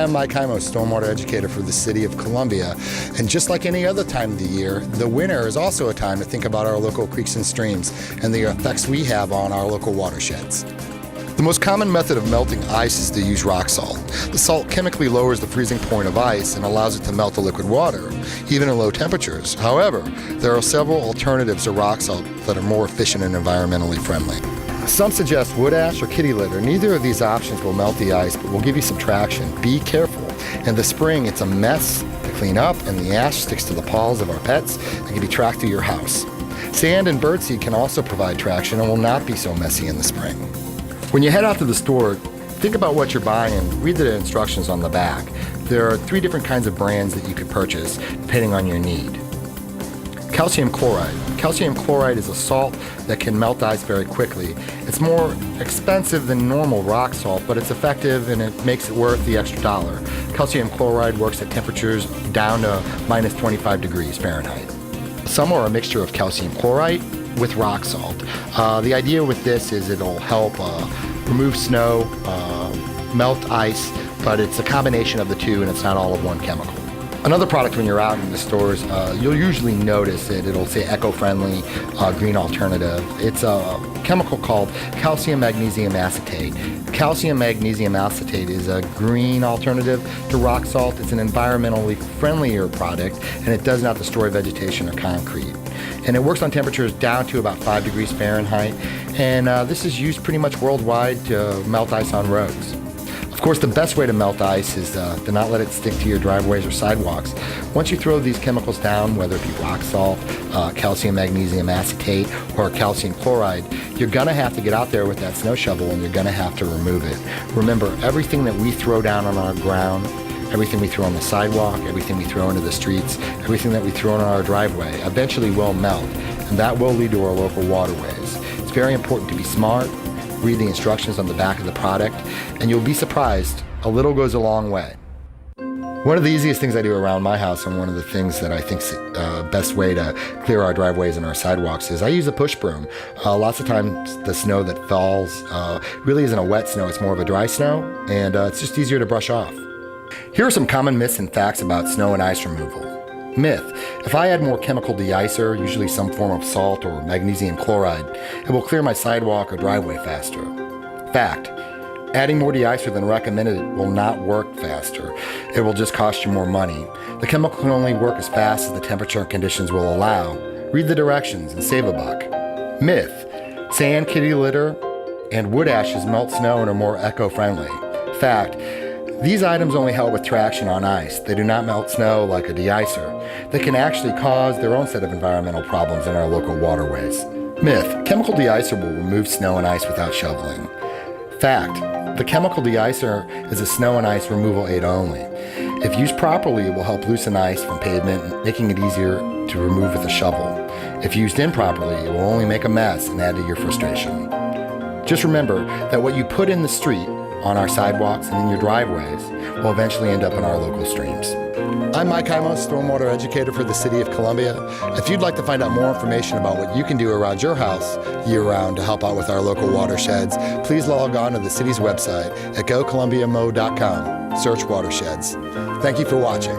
I'm Mike Hymo, stormwater educator for the City of Columbia. And just like any other time of the year, the winter is also a time to think about our local creeks and streams and the effects we have on our local watersheds. The most common method of melting ice is to use rock salt. The salt chemically lowers the freezing point of ice and allows it to melt the liquid water, even at low temperatures. However, there are several alternatives to rock salt that are more efficient and environmentally friendly. Some suggest wood ash or kitty litter. Neither of these options will melt the ice, but will give you some traction. Be careful. In the spring, it's a mess to clean up, and the ash sticks to the paws of our pets and can be tracked through your house. Sand and birdseed can also provide traction and will not be so messy in the spring. When you head out to the store, think about what you're buying and read the instructions on the back. There are 3 different kinds of brands that you could purchase depending on your need. Calcium chloride. Calcium chloride is a salt that can melt ice very quickly. It's more expensive than normal rock salt, but it's effective and it makes it worth the extra dollar. Calcium chloride works at temperatures down to minus 25 degrees Fahrenheit. Some are a mixture of calcium chloride with rock salt. The idea with this is it'll help remove snow, melt ice, but it's a combination of the two and it's not all of one chemical. Another product when you're out in the stores, you'll usually notice it'll say eco-friendly green alternative. It's a chemical called calcium magnesium acetate. Calcium magnesium acetate is a green alternative to rock salt. It's an environmentally friendlier product and it does not destroy vegetation or concrete. And it works on temperatures down to about 5 degrees Fahrenheit. And this is used pretty much worldwide to melt ice on roads. Of course, the best way to melt ice is to not let it stick to your driveways or sidewalks. Once you throw these chemicals down, whether it be rock salt, calcium magnesium acetate, or calcium chloride, you're gonna have to get out there with that snow shovel and you're gonna have to remove it. Remember, everything that we throw down on our ground, everything we throw on the sidewalk, everything we throw into the streets, everything that we throw in our driveway eventually will melt, and that will lead to our local waterways. It's very important to be smart, read the instructions on the back of the product, and you'll be surprised, a little goes a long way. One of the easiest things I do around my house, and one of the things that I think is the best way to clear our driveways and our sidewalks, is I use a push broom. Lots of times the snow that falls really isn't a wet snow, it's more of a dry snow, and it's just easier to brush off. Here are some common myths and facts about snow and ice removal. Myth: if I add more chemical deicer, usually some form of salt or magnesium chloride, it will clear my sidewalk or driveway faster. Fact: adding more deicer than recommended will not work faster. It will just cost you more money. The chemical can only work as fast as the temperature and conditions will allow. Read the directions and save a buck. Myth: sand, kitty litter, and wood ashes melt snow and are more eco-friendly. Fact: these items only help with traction on ice. They do not melt snow like a deicer. They can actually cause their own set of environmental problems in our local waterways. Myth: chemical deicer will remove snow and ice without shoveling. Fact: the chemical deicer is a snow and ice removal aid only. If used properly, it will help loosen ice from pavement, making it easier to remove with a shovel. If used improperly, it will only make a mess and add to your frustration. Just remember that what you put in the street, on our sidewalks and in your driveways, will eventually end up in our local streams. I'm Mike Hymo, stormwater educator for the City of Columbia. If you'd like to find out more information about what you can do around your house year-round to help out with our local watersheds, please log on to the city's website at gocolumbiamo.com. Search watersheds. Thank you for watching.